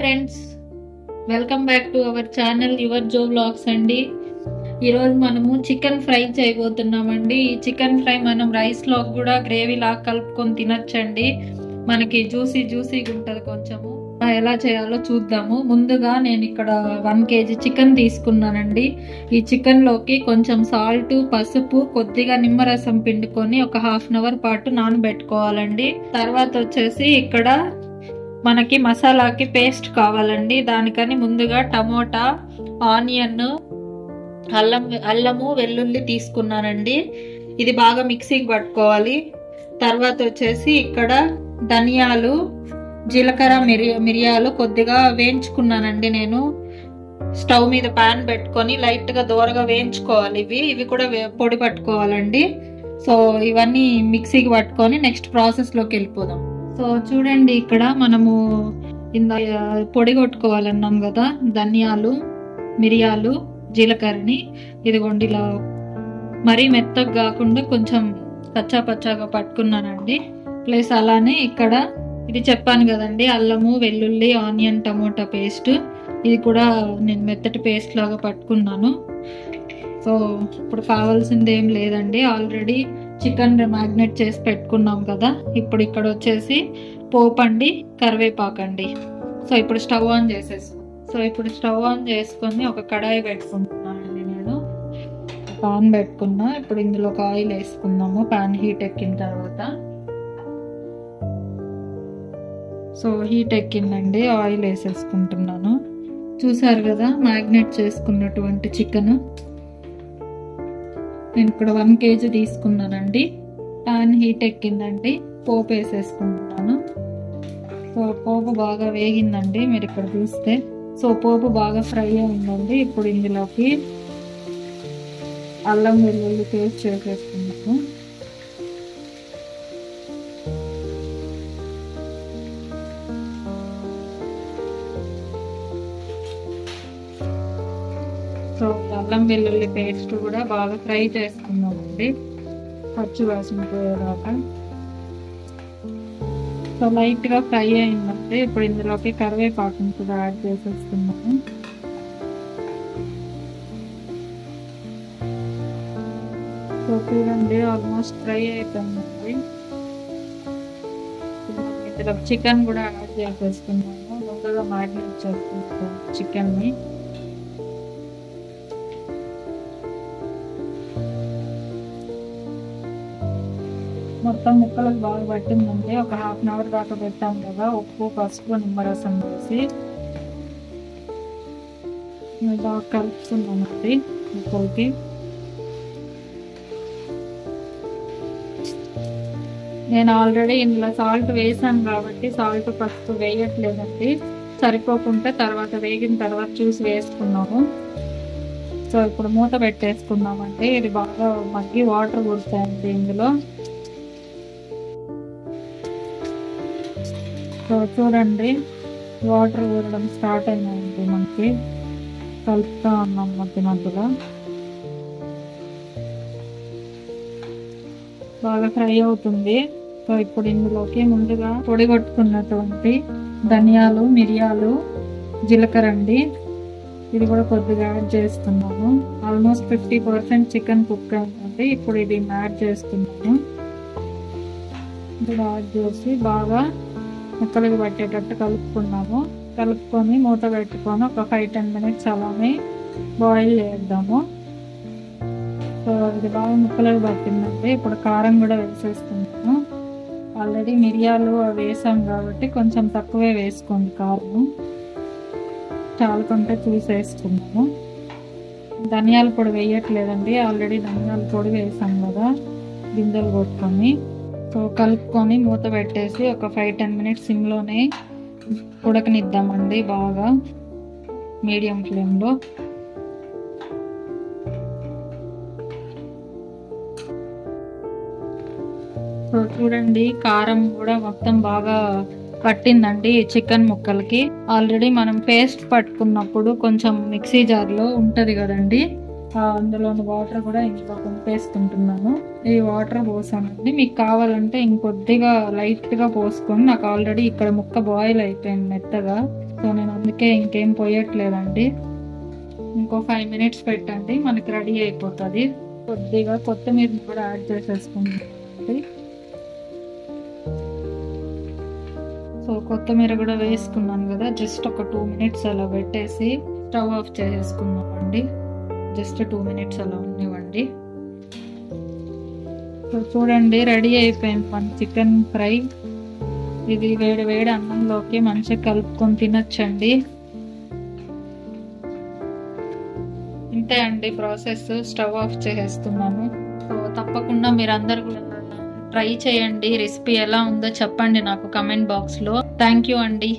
Friends, welcome back to our channel your Jo vlogs అండి. ఈరోజు మనము చికెన్ ఫ్రై చేయబోతున్నామండి. ఈ చికెన్ ఫ్రై మనం రైస్లో కూడా గ్రేవీ లాగా కలుపుకొని తినచ్చండి. మనకి జ్యూసీగా ఉంటుంది. కొంచెము ఎలా చేయాలో చూద్దాము. ముందుగా నేను ఇక్కడ 1 kg చికెన్ తీసుకున్నానండి. ఈ చికెన్లోకి కొంచెం సాల్ట్, పసుపు, కొద్దిగా నిమ్మరసం పిండుకొని ఒక 1/2 అవర్ పాటు నానబెట్టుకోవాలండి. తర్వాత వచ్చేసి ఇక్కడ మనకి మసాలాకి పేస్ట్ కావాలండి. దానికని ముందుగా టమోటా, ఆనియన్, అల్లము, వెల్లుల్లి తీసుకున్నానండి. ఇది బాగా మిక్సీకి పట్టుకోవాలి. తర్వాత వచ్చేసి ఇక్కడ ధనియాలు, జీలకర్ర, మిరియాలు కొద్దిగా వేయించుకున్నానండి. నేను స్టవ్ మీద ప్యాన్ పెట్టుకొని లైట్గా దోరగా వేయించుకోవాలి. ఇవి కూడా పొడి పట్టుకోవాలండి. సో ఇవన్నీ మిక్సీకి పట్టుకొని నెక్స్ట్ ప్రాసెస్లోకి వెళ్ళిపోదాం. సో చూడండి, ఇక్కడ మనము పొడి కొట్టుకోవాలన్నాం కదా, ధనియాలు, మిరియాలు, జీలకర్రని ఇదిగోండి ఇలా మరీ మెత్తగా కాకుండా కొంచెం పచ్చాగా పట్టుకున్నానండి. ప్లస్ అలానే ఇక్కడ ఇది చెప్పాను కదండి, అల్లము, వెల్లుల్లి, ఆనియన్, టమోటా పేస్ట్, ఇది కూడా నేను మెత్తటి పేస్ట్ లాగా పట్టుకున్నాను. సో ఇప్పుడు కావాల్సింది ఏం లేదండి, ఆల్రెడీ చికెన్ మ్యాగ్నేట్ చేసి పెట్టుకున్నాం కదా. ఇప్పుడు ఇక్కడ వచ్చేసి పోపు అండి, కరివేపాకండి. సో ఇప్పుడు స్టవ్ ఆన్ చేసుకొని ఒక కడాయి పెట్టుకుంటున్నానండి. నేను పాన్ పెట్టుకున్నా. ఇప్పుడు ఇందులో ఒక ఆయిల్ వేసుకుందాము. పాన్ హీట్ ఎక్కిన తర్వాత, సో హీట్ ఎక్కిందండి, ఆయిల్ వేసేసుకుంటున్నాను. చూసారు కదా మ్యాగ్నేట్ చేసుకున్నటువంటి చికెన్. నేను ఇక్కడ 1 kg తీసుకున్నానండి. పాన్ హీట్ ఎక్కిందండి, పోపు వేసేసుకుంటున్నాను. సో పోపు బాగా వేగిందండి, మీరు ఇక్కడ చూస్తే. సో పోపు బాగా ఫ్రై అయిందండి. ఇప్పుడు ఇందులోకి అల్లం, వెల్లుల్లి పేస్ట్ చేసేసుకున్నాను. సో అల్లం వెల్లుల్లి పేస్ట్ కూడా బాగా ఫ్రై చేసుకున్నామండి, పచ్చి వాసన పోయేదాకా. సో లైట్ గా ఫ్రై అయిందండి. ఇప్పుడు ఇందులోకి కరివేపాకుని కూడా యాడ్ చేసేస్తున్నాము. సో చూడండి, ఆల్మోస్ట్ ఫ్రై అయిపోయిందండి. ఇందులో చికెన్ కూడా యాడ్ చేసేసుకున్నాము. ముందుగా మ్యారినేట్ చేసుకుంటాము చికెన్ని. మొత్తం ముక్కలకు బాగా పట్టిందండి. ఒక 1/2 అవర్ దాకా పెట్టాం కదా. ఉప్పు, పసుపు, నిమ్మరసం వేసి బాగా కలుపుతున్నామండి ముక్కలకి. నేను ఆల్రెడీ ఇందులో సాల్ట్ వేసాను కాబట్టి సాల్ట్, పసుపు వేయట్లేదండి. సరిపోకుంటే తర్వాత వేగిన తర్వాత చూసి వేసుకున్నాము. సో ఇప్పుడు మూత పెట్టేసుకున్నామండి. ఇది బాగా మగ్గి వాటర్ కుడతాయండి ఇందులో. సో చూడండి, వాటర్ ఊరడం స్టార్ట్ అయిందండి. మనకి కలుపుతా ఉన్నాం మధ్యలో. బాగా ఫ్రై అవుతుంది. సో ఇప్పుడు ఇందులోకి ముందుగా పొడి కొట్టుకున్నటువంటి ధనియాలు, మిరియాలు, జీలకర్ర అండి, ఇది కూడా కొద్దిగా యాడ్ చేస్తున్నాము. ఆల్మోస్ట్ 50% చికెన్ కుక్ అయిందండి. ఇప్పుడు ఇది యాడ్ చేస్తున్నాము. ఇది యాడ్ చేసి బాగా ముక్కలకు పట్టేటట్టు కలుపుకున్నాము. కలుపుకొని మూత పెట్టుకొని ఒక 5-10 minutes అలానే బాయిల్ చేద్దాము. సో ఇది బాగా ముక్కలకు పట్టిందండి. ఇప్పుడు కారం కూడా వేసేస్తున్నాము. ఆల్రెడీ మిరియాలు వేసాం కాబట్టి కొంచెం తక్కువే వేసుకోండి కారం, చాలుకుంటే చూసేసుకున్నాము. ధనియాల పొడి వేయట్లేదండి, ఆల్రెడీ ధనియాల పొడి వేసాం కదా గింజలు కొట్టుకొని. సో కలుపుకొని మూత పెట్టేసి ఒక 5-10 minutes సిమ్లోనే ఉడకనిద్దామండి, బాగా మీడియం ఫ్లేమ్లో. సో చూడండి, కారం కూడా మొత్తం బాగా పట్టిందండి చికెన్ ముక్కలకి. ఆల్రెడీ మనం పేస్ట్ పట్టుకున్నప్పుడు కొంచెం మిక్సీ జార్లో ఉంటుంది కదండి, అందులోని వాటర్ కూడా ఇంట్లో పంపేసుకుంటున్నాను. ఈ వాటర్ పోసానండి. మీకు కావాలంటే ఇంకొద్దిగా లైట్గా పోసుకొని, నాకు ఆల్రెడీ ఇక్కడ ముక్క బాయిల్ అయిపోయింది మెత్తగా. సో నేను అందుకే ఇంకేం పోయట్లేదండి. ఇంకో 5 మినిట్స్ పెట్టండి, మనకి రెడీ అయిపోతుంది. కొద్దిగా కొత్తిమీర కూడా యాడ్ చేసేసుకుంటుంది. సో కొత్తిమీర కూడా వేసుకున్నాను కదా, జస్ట్ ఒక 2 మినిట్స్ అలా పెట్టేసి స్టవ్ ఆఫ్ చేసేసుకున్నామండి. జస్ట్ 2 మినిట్స్ అలా ఉండేవండి. సో చూడండి, రెడీ అయిపోయింది మన చికెన్ ఫ్రై. ఇది వేడి వేడి అన్నంలోకి మంచిగా కలుపుకొని తినచ్చండి. ఇంతే అండి ప్రాసెస్. స్టవ్ ఆఫ్ చేసేస్తున్నాను. సో తప్పకుండా మీరందరూ కూడా ట్రై చేయండి. రెసిపీ ఎలా ఉందో చెప్పండి నాకు కమెంట్ బాక్స్లో. థ్యాంక్ యూ అండి.